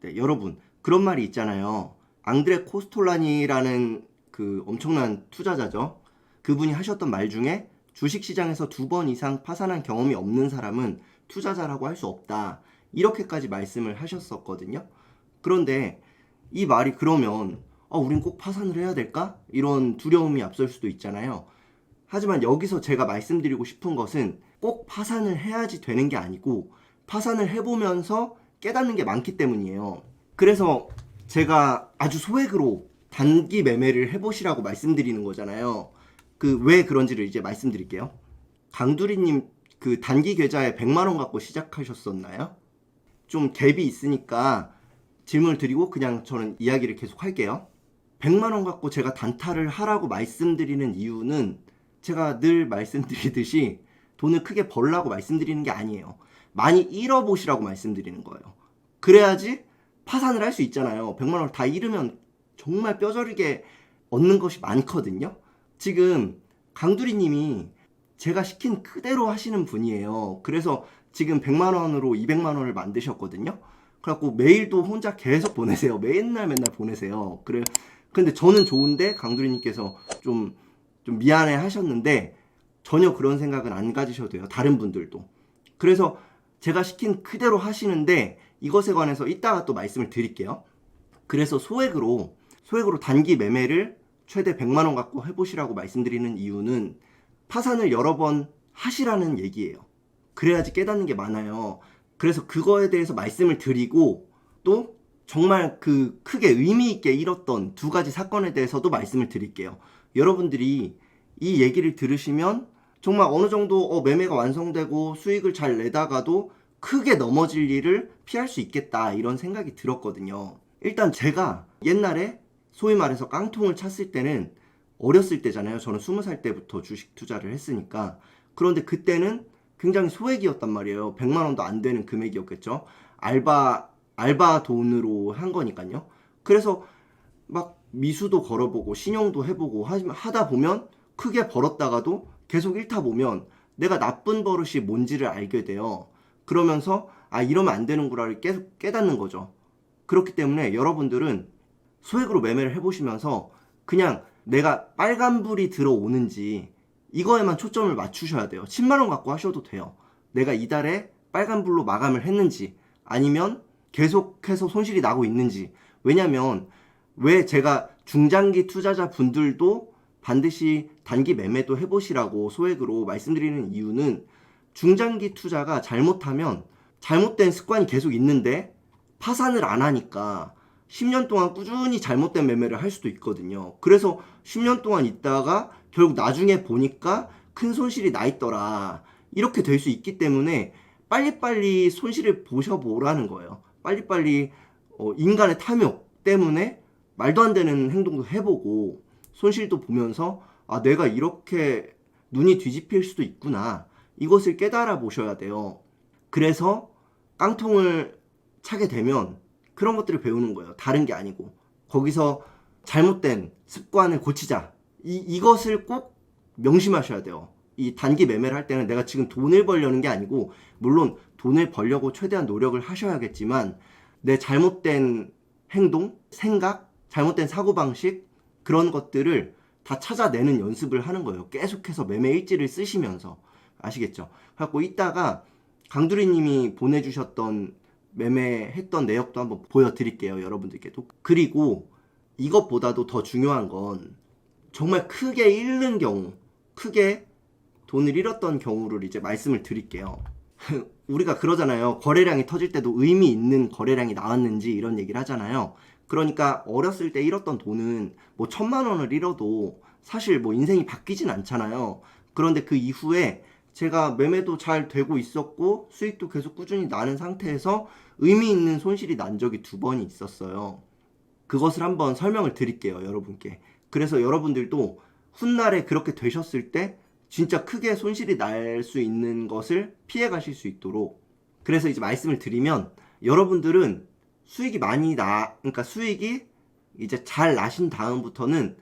네, 여러분 그런 말이 있잖아요. 앙드레 코스톨라니라는 그 엄청난 투자자죠. 그분이 하셨던 말 중에 주식시장에서 2번 이상 파산한 경험이 없는 사람은 투자자라고 할 수 없다. 이렇게까지 말씀을 하셨었거든요. 그런데 이 말이 그러면 우린 꼭 파산을 해야 될까? 이런 두려움이 앞설 수도 있잖아요. 하지만 여기서 제가 말씀드리고 싶은 것은 꼭 파산을 해야지 되는 게 아니고 파산을 해보면서 깨닫는 게 많기 때문이에요. 그래서 제가 아주 소액으로 단기 매매를 해보시라고 말씀드리는 거잖아요. 그 왜 그런지를 이제 말씀드릴게요. 강두리님 그 단기 계좌에 100만 원 갖고 시작하셨었나요? 좀 갭이 있으니까 질문을 드리고 그냥 저는 이야기를 계속 할게요. 100만 원 갖고 제가 단타를 하라고 말씀드리는 이유는 제가 늘 말씀드리듯이 돈을 크게 벌라고 말씀드리는 게 아니에요. 많이 잃어보시라고 말씀드리는 거예요. 그래야지 파산을 할 수 있잖아요. 100만 원을 다 잃으면 정말 뼈저리게 얻는 것이 많거든요. 지금 강두리님이 제가 시킨 그대로 하시는 분이에요. 그래서 지금 100만 원으로 200만 원을 만드셨거든요. 그래갖고 메일도 혼자 계속 보내세요. 맨날 보내세요. 그래. 근데 저는 좋은데 강두리님께서 좀 미안해 하셨는데 전혀 그런 생각은 안 가지셔도 돼요. 다른 분들도. 그래서 제가 시킨 그대로 하시는데 이것에 관해서 이따가 또 말씀을 드릴게요. 그래서 소액으로 단기 매매를 최대 100만 원 갖고 해보시라고 말씀드리는 이유는 파산을 여러 번 하시라는 얘기예요. 그래야지 깨닫는 게 많아요. 그래서 그거에 대해서 말씀을 드리고 또 정말 그 크게 의미 있게 잃었던 2가지 사건에 대해서도 말씀을 드릴게요. 여러분들이 이 얘기를 들으시면 정말 어느 정도 매매가 완성되고 수익을 잘 내다가도 크게 넘어질 일을 피할 수 있겠다 이런 생각이 들었거든요. 일단 제가 옛날에 소위 말해서 깡통을 찼을 때는 어렸을 때잖아요. 저는 20살 때부터 주식 투자를 했으니까. 그런데 그때는 굉장히 소액이었단 말이에요. 100만 원도 안 되는 금액이었겠죠. 알바 돈으로 한 거니까요. 그래서 막 미수도 걸어보고 신용도 해보고 하다 보면 크게 벌었다가도 계속 잃다 보면 내가 나쁜 버릇이 뭔지를 알게 돼요. 그러면서 이러면 안 되는구나를 계속 깨닫는 거죠. 그렇기 때문에 여러분들은 소액으로 매매를 해보시면서 그냥 내가 빨간불이 들어오는지 이거에만 초점을 맞추셔야 돼요. 10만 원 갖고 하셔도 돼요. 내가 이달에 빨간불로 마감을 했는지 아니면 계속해서 손실이 나고 있는지. 왜냐면 왜 제가 중장기 투자자 분들도 반드시 단기 매매도 해보시라고 소액으로 말씀드리는 이유는 중장기 투자가 잘못하면 잘못된 습관이 계속 있는데 파산을 안 하니까 10년 동안 꾸준히 잘못된 매매를 할 수도 있거든요. 그래서 10년 동안 있다가 결국 나중에 보니까 큰 손실이 나 있더라. 이렇게 될 수 있기 때문에 빨리빨리 손실을 보셔보라는 거예요. 빨리빨리 인간의 탐욕 때문에 말도 안 되는 행동도 해보고 손실도 보면서 내가 이렇게 눈이 뒤집힐 수도 있구나. 이것을 깨달아 보셔야 돼요. 그래서 깡통을 차게 되면 그런 것들을 배우는 거예요. 다른 게 아니고. 거기서 잘못된 습관을 고치자. 이것을 꼭 명심하셔야 돼요. 이 단기 매매를 할 때는 내가 지금 돈을 벌려는 게 아니고, 물론 돈을 벌려고 최대한 노력을 하셔야겠지만 내 잘못된 행동, 생각, 잘못된 사고방식 그런 것들을 다 찾아내는 연습을 하는 거예요. 계속해서 매매 일지를 쓰시면서. 아시겠죠? 그래갖고 이따가 강두리님이 보내주셨던 매매했던 내역도 한번 보여드릴게요. 여러분들께도. 그리고 이것보다도 더 중요한 건 정말 크게 잃는 경우, 크게 돈을 잃었던 경우를 이제 말씀을 드릴게요. 우리가 그러잖아요. 거래량이 터질 때도 의미 있는 거래량이 나왔는지 이런 얘기를 하잖아요. 그러니까 어렸을 때 잃었던 돈은 뭐 1000만 원을 잃어도 사실 뭐 인생이 바뀌진 않잖아요. 그런데 그 이후에 제가 매매도 잘 되고 있었고 수익도 계속 꾸준히 나는 상태에서 의미 있는 손실이 난 적이 2번이 있었어요. 그것을 한번 설명을 드릴게요, 여러분께. 그래서 여러분들도 훗날에 그렇게 되셨을 때 진짜 크게 손실이 날 수 있는 것을 피해 가실 수 있도록. 그래서 이제 말씀을 드리면 여러분들은 수익이 그러니까 수익이 이제 잘 나신 다음부터는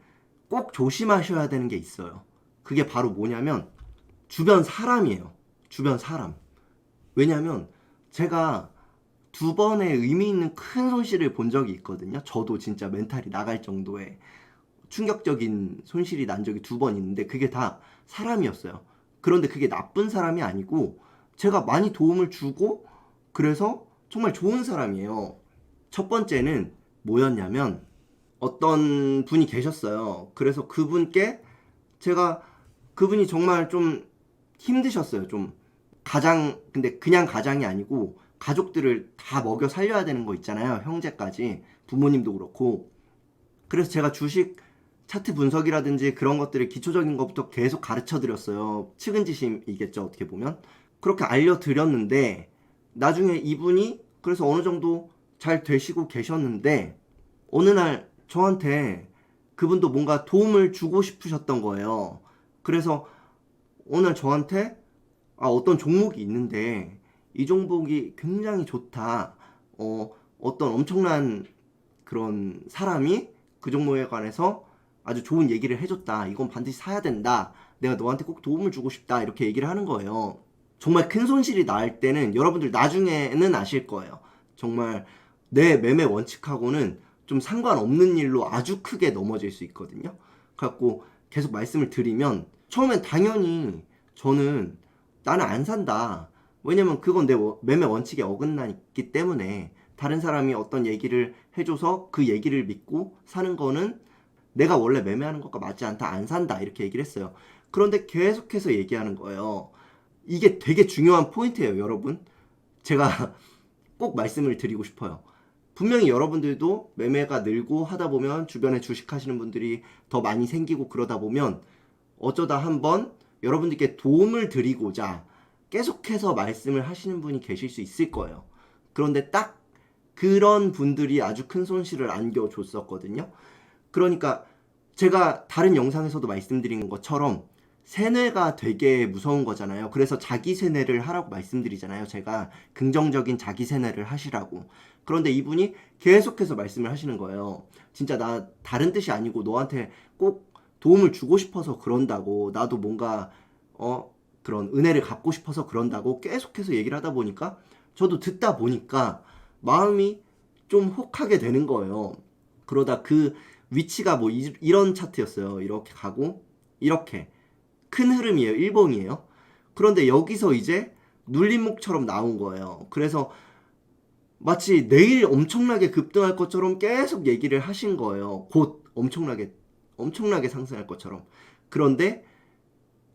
꼭 조심하셔야 되는 게 있어요. 그게 바로 뭐냐면 주변 사람이에요. 주변 사람. 왜냐면 제가 두 번의 의미 있는 큰 손실을 본 적이 있거든요. 저도 진짜 멘탈이 나갈 정도의 충격적인 손실이 난 적이 두 번 있는데 그게 다 사람이었어요. 그런데 그게 나쁜 사람이 아니고 제가 많이 도움을 주고 그래서 정말 좋은 사람이에요. 첫 번째는 뭐였냐면 어떤 분이 계셨어요. 그래서 제가 그분이 정말 좀 힘드셨어요. 좀 근데 그냥 가장이 아니고 가족들을 다 먹여 살려야 되는 거 있잖아요. 형제까지, 부모님도 그렇고. 그래서 제가 주식 차트 분석이라든지 그런 것들을 기초적인 것부터 계속 가르쳐 드렸어요. 측은지심이겠죠, 어떻게 보면. 그렇게 알려드렸는데 나중에 이분이 그래서 어느 정도 잘 되시고 계셨는데 어느 날 저한테 그분도 뭔가 도움을 주고 싶으셨던 거예요. 그래서 어느 날 저한테 어떤 종목이 있는데 이 종목이 굉장히 좋다. 어떤 엄청난 그런 사람이 그 종목에 관해서 아주 좋은 얘기를 해줬다. 이건 반드시 사야 된다. 내가 너한테 꼭 도움을 주고 싶다. 이렇게 얘기를 하는 거예요. 정말 큰 손실이 날 때는 여러분들 나중에는 아실 거예요. 정말 내 매매 원칙하고는 좀 상관없는 일로 아주 크게 넘어질 수 있거든요. 그래갖고 계속 말씀을 드리면 처음엔 당연히 저는 나는 안 산다. 왜냐면 그건 내 매매 원칙에 어긋나기 때문에 다른 사람이 어떤 얘기를 해줘서 그 얘기를 믿고 사는 거는 내가 원래 매매하는 것과 맞지 않다. 안 산다. 이렇게 얘기를 했어요. 그런데 계속해서 얘기하는 거예요. 이게 되게 중요한 포인트예요, 여러분. 제가 꼭 말씀을 드리고 싶어요. 분명히 여러분들도 매매가 늘고 하다 보면 주변에 주식하시는 분들이 더 많이 생기고 그러다 보면 어쩌다 한번 여러분들께 도움을 드리고자 계속해서 말씀을 하시는 분이 계실 수 있을 거예요. 그런데 딱 그런 분들이 아주 큰 손실을 안겨줬었거든요. 그러니까 제가 다른 영상에서도 말씀드린 것처럼 세뇌가 되게 무서운 거잖아요. 그래서 자기 세뇌를 하라고 말씀드리잖아요. 제가 긍정적인 자기 세뇌를 하시라고. 그런데 이분이 계속해서 말씀을 하시는 거예요. 진짜 나 다른 뜻이 아니고 너한테 꼭 도움을 주고 싶어서 그런다고. 나도 뭔가 그런 은혜를 갚고 싶어서 그런다고 계속해서 얘기를 하다 보니까 저도 듣다 보니까 마음이 좀 혹하게 되는 거예요. 그러다 그 위치가 뭐 이런 차트였어요. 이렇게 가고 이렇게 큰 흐름이에요. 일봉이에요. 그런데 여기서 이제 눌림목처럼 나온 거예요. 그래서 마치 내일 엄청나게 급등할 것처럼 계속 얘기를 하신 거예요. 곧 엄청나게 상승할 것처럼. 그런데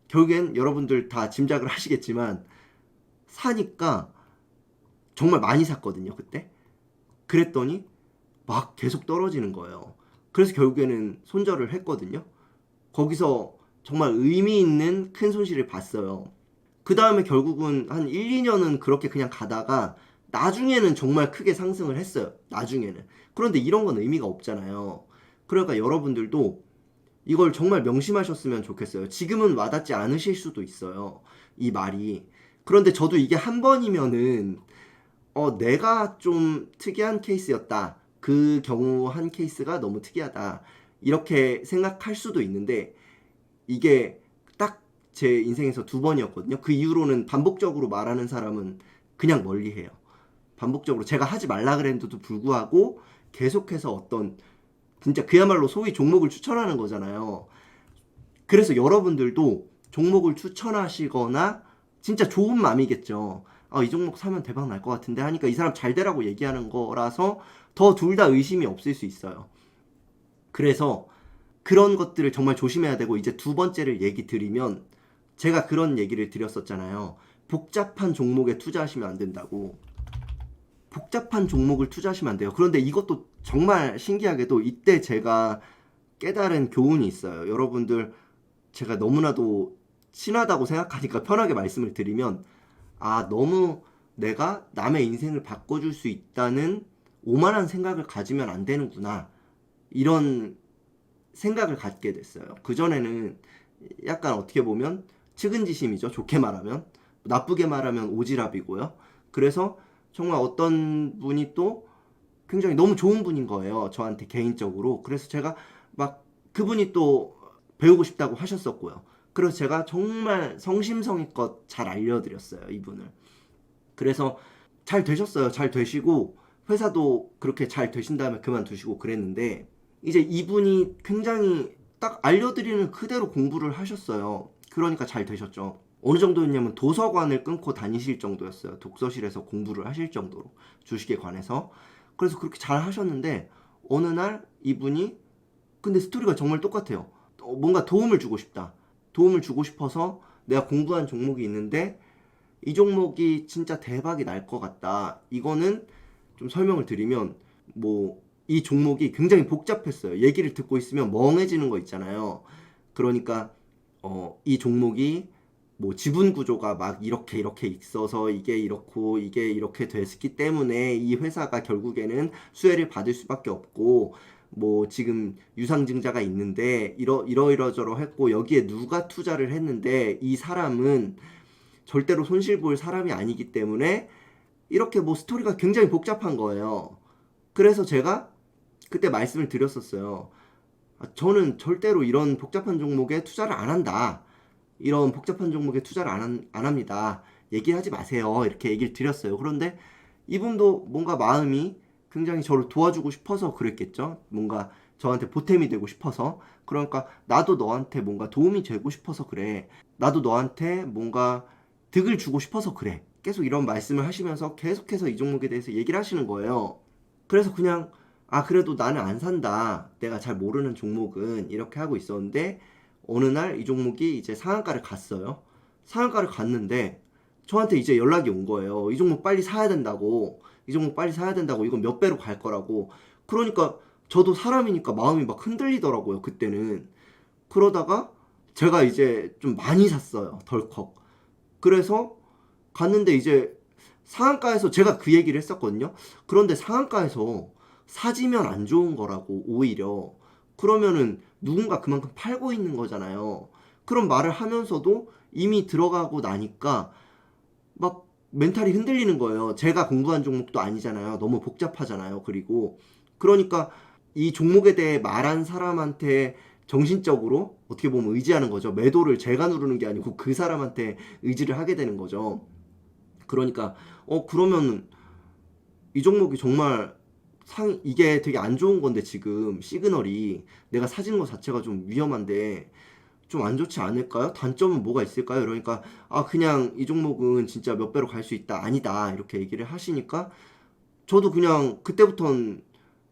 결국엔 여러분들 다 짐작을 하시겠지만 사니까 정말 많이 샀거든요, 그때. 그랬더니 막 계속 떨어지는 거예요. 그래서 결국에는 손절을 했거든요. 거기서 정말 의미 있는 큰 손실을 봤어요. 그 다음에 결국은 한 1, 2년은 그렇게 그냥 가다가 나중에는 정말 크게 상승을 했어요. 나중에는. 그런데 이런 건 의미가 없잖아요. 그러니까 여러분들도 이걸 정말 명심하셨으면 좋겠어요. 지금은 와닿지 않으실 수도 있어요. 이 말이. 그런데 저도 이게 한 번이면은 내가 좀 특이한 케이스였다. 그 경우 한 케이스가 너무 특이하다. 이렇게 생각할 수도 있는데 이게 딱 제 인생에서 두 번이었거든요. 그 이후로는 반복적으로 말하는 사람은 그냥 멀리해요. 반복적으로 제가 하지 말라 그랬는데도 불구하고 계속해서 어떤 진짜 그야말로 소위 종목을 추천하는 거잖아요. 그래서 여러분들도 종목을 추천하시거나 진짜 좋은 마음이겠죠. 이 종목 사면 대박 날 것 같은데 하니까 이 사람 잘 되라고 얘기하는 거라서 더 둘 다 의심이 없을 수 있어요. 그래서 그런 것들을 정말 조심해야 되고 이제 두 번째를 얘기 드리면 제가 그런 얘기를 드렸었잖아요. 복잡한 종목에 투자하시면 안 된다고. 복잡한 종목을 투자하시면 안 돼요. 그런데 이것도 정말 신기하게도 이때 제가 깨달은 교훈이 있어요. 여러분들 제가 너무나도 친하다고 생각하니까 편하게 말씀을 드리면 너무 내가 남의 인생을 바꿔줄 수 있다는 오만한 생각을 가지면 안 되는구나. 이런 생각을 갖게 됐어요. 그전에는 약간 어떻게 보면 측은지심이죠. 좋게 말하면. 나쁘게 말하면 오지랖이고요. 그래서 정말 어떤 분이 또 굉장히 너무 좋은 분인 거예요. 저한테 개인적으로. 그래서 제가 막 그분이 또 배우고 싶다고 하셨었고요. 그래서 제가 정말 성심성의껏 잘 알려드렸어요. 이분을. 그래서 잘 되셨어요. 잘 되시고 회사도 그렇게 잘 되신 다음에 그만두시고 그랬는데 이제 이분이 굉장히 딱 알려드리는 그대로 공부를 하셨어요. 그러니까 잘 되셨죠. 어느 정도였냐면 도서관을 끊고 다니실 정도였어요. 독서실에서 공부를 하실 정도로 주식에 관해서. 그래서 그렇게 잘 하셨는데 어느 날 이분이 근데 스토리가 정말 똑같아요. 뭔가 도움을 주고 싶다. 도움을 주고 싶어서 내가 공부한 종목이 있는데 이 종목이 진짜 대박이 날 것 같다. 이거는 좀 설명을 드리면 뭐 이 종목이 굉장히 복잡했어요. 얘기를 듣고 있으면 멍해지는 거 있잖아요. 그러니까 이 종목이 뭐 지분 구조가 막 이렇게 있어서 이게 이렇고 이게 이렇게 됐기 때문에 이 회사가 결국에는 수혜를 받을 수밖에 없고 뭐 지금 유상증자가 있는데 이러저러 했고 여기에 누가 투자를 했는데 이 사람은 절대로 손실 볼 사람이 아니기 때문에 이렇게 뭐 스토리가 굉장히 복잡한 거예요. 그래서 제가 그때 말씀을 드렸었어요. 저는 절대로 이런 복잡한 종목에 투자를 안 한다. 이런 복잡한 종목에 투자를 안 합니다. 얘기하지 마세요. 이렇게 얘기를 드렸어요. 그런데 이분도 뭔가 마음이 굉장히 저를 도와주고 싶어서 그랬겠죠. 뭔가 저한테 보탬이 되고 싶어서. 그러니까 나도 너한테 뭔가 도움이 되고 싶어서 그래. 나도 너한테 뭔가 득을 주고 싶어서 그래. 계속 이런 말씀을 하시면서 계속해서 이 종목에 대해서 얘기를 하시는 거예요. 그래서 그냥 그래도 나는 안 산다. 내가 잘 모르는 종목은 이렇게 하고 있었는데 어느 날 이 종목이 이제 상한가를 갔어요. 상한가를 갔는데 저한테 이제 연락이 온 거예요. 이 종목 빨리 사야 된다고. 이 종목 빨리 사야 된다고. 이건 몇 배로 갈 거라고. 그러니까 저도 사람이니까 마음이 막 흔들리더라고요. 그때는. 그러다가 제가 이제 좀 많이 샀어요. 덜컥. 그래서 갔는데 이제 상한가에서 제가 그 얘기를 했었거든요. 그런데 상한가에서 사지면 안 좋은 거라고 오히려 그러면은 누군가 그만큼 팔고 있는 거잖아요. 그런 말을 하면서도 이미 들어가고 나니까 막 멘탈이 흔들리는 거예요. 제가 공부한 종목도 아니잖아요. 너무 복잡하잖아요. 그리고 그러니까 이 종목에 대해 말한 사람한테 정신적으로 어떻게 보면 의지하는 거죠. 매도를 제가 누르는 게 아니고 그 사람한테 의지를 하게 되는 거죠. 그러니까 그러면 이 종목이 정말 이게 되게 안 좋은 건데 지금 시그널이 내가 사지는 것 자체가 좀 위험한데 좀 안 좋지 않을까요? 단점은 뭐가 있을까요? 그러니까 그냥 이 종목은 진짜 몇 배로 갈 수 있다 아니다 이렇게 얘기를 하시니까 저도 그냥 그때부터는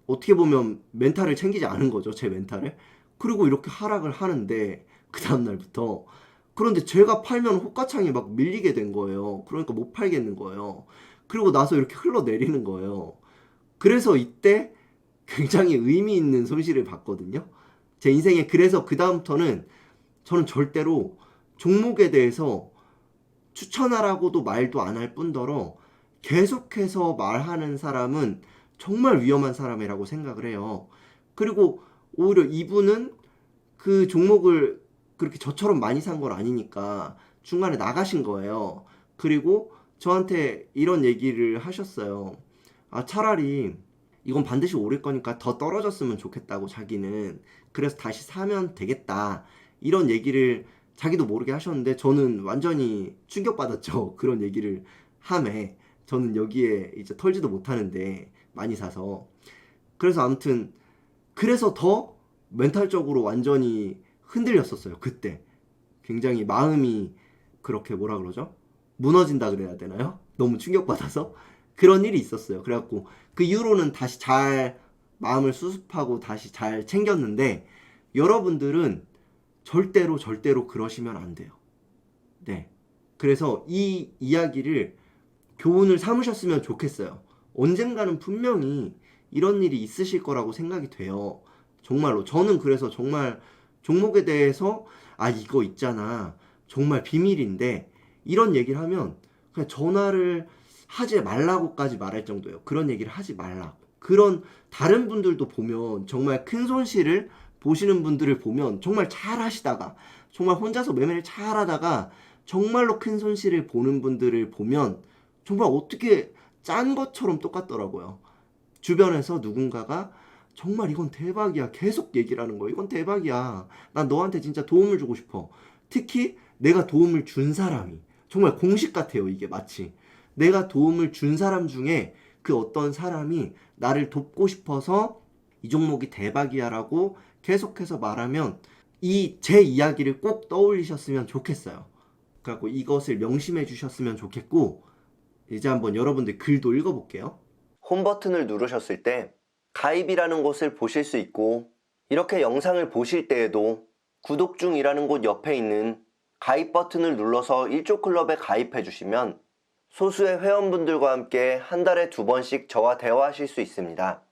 어떻게 보면 멘탈을 챙기지 않은 거죠. 제 멘탈을. 그리고 이렇게 하락을 하는데 그 다음날부터 그런데 제가 팔면 호가창이 막 밀리게 된 거예요. 그러니까 못 팔겠는 거예요. 그리고 나서 이렇게 흘러내리는 거예요. 그래서 이때 굉장히 의미 있는 손실을 봤거든요. 제 인생에. 그래서 그 다음부터는 저는 절대로 종목에 대해서 추천하라고도 말도 안 할 뿐더러 계속해서 말하는 사람은 정말 위험한 사람이라고 생각을 해요. 그리고 오히려 이분은 그 종목을 그렇게 저처럼 많이 산 건 아니니까 중간에 나가신 거예요. 그리고 저한테 이런 얘기를 하셨어요. 차라리 이건 반드시 오를 거니까 더 떨어졌으면 좋겠다고 자기는. 그래서 다시 사면 되겠다. 이런 얘기를 자기도 모르게 하셨는데 저는 완전히 충격받았죠. 그런 얘기를 함에 저는 여기에 이제 털지도 못하는데 많이 사서. 그래서 아무튼 그래서 더 멘탈적으로 완전히 흔들렸었어요. 그때 굉장히 마음이 그렇게 뭐라 그러죠? 무너진다 그래야 되나요? 너무 충격받아서 그런 일이 있었어요. 그래갖고 그 이후로는 다시 잘 마음을 수습하고 다시 잘 챙겼는데 여러분들은 절대로 그러시면 안 돼요. 네. 그래서 이 이야기를 교훈을 삼으셨으면 좋겠어요. 언젠가는 분명히 이런 일이 있으실 거라고 생각이 돼요. 정말로. 저는 그래서 정말 종목에 대해서 이거 있잖아. 정말 비밀인데 이런 얘기를 하면 그냥 전화를 하지 말라고까지 말할 정도예요. 그런 얘기를 하지 말라고. 그런 다른 분들도 보면 정말 큰 손실을 보시는 분들을 보면 정말 잘 하시다가 정말 혼자서 매매를 잘 하다가 정말로 큰 손실을 보는 분들을 보면 정말 어떻게 짠 것처럼 똑같더라고요. 주변에서 누군가가 정말 이건 대박이야 계속 얘기를 하는 거예요. 이건 대박이야. 난 너한테 진짜 도움을 주고 싶어. 특히 내가 도움을 준 사람이 정말 공식 같아요. 이게 마치 내가 도움을 준 사람 중에 그 어떤 사람이 나를 돕고 싶어서 이 종목이 대박이야라고 계속해서 말하면 이 제 이야기를 꼭 떠올리셨으면 좋겠어요. 그래갖고 이것을 명심해 주셨으면 좋겠고, 이제 한번 여러분들 글도 읽어볼게요. 홈 버튼을 누르셨을 때 가입이라는 곳을 보실 수 있고, 이렇게 영상을 보실 때에도 구독 중이라는 곳 옆에 있는 가입 버튼을 눌러서 1조 클럽에 가입해 주시면 소수의 회원분들과 함께 한 달에 2번씩 저와 대화하실 수 있습니다.